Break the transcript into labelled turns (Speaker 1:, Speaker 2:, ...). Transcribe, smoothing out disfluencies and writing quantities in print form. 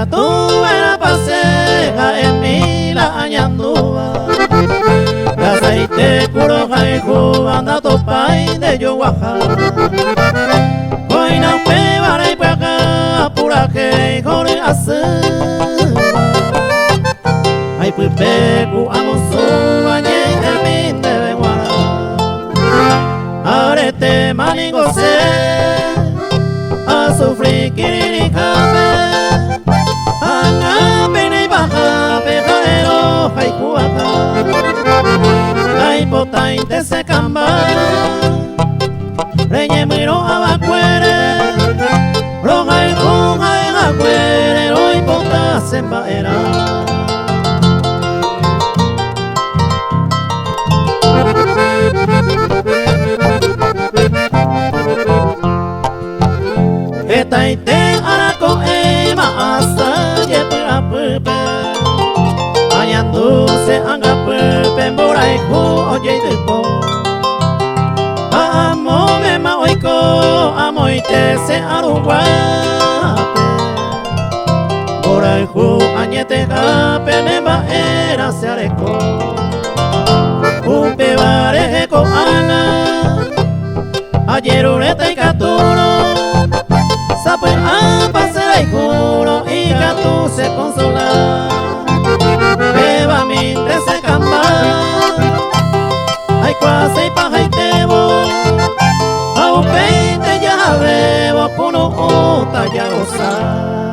Speaker 1: tu era paseja en mi la añandúa. Aceite puro jaijú anda topai de yo Oaxaca. Hoy no me vale para acá pura que jore hace. Ay pues pecu amo su bañe el min de Benguara. Arete maningo se a sufrir kiriri café. Anga pene y baja pejadero jaiku acá. Ay potain de se camba. Reñe miro abacuere. Roja y junja en acuere. Roy pota se embaera. Etaite arako ema asa yepura pupe. Ayandu se anga pupe morai ku oye depo. Amo mema oiko amoite se aruguape. Morai ku añete gape nemba era se areko. Upe barejeko ana ayer ureta y caturo. Sapo a pasar y juro y gato se consola. Beba mientras se camba. Ay cuase y paja y tebo. A un peinte ya bebo. Kuno ota ya gozar.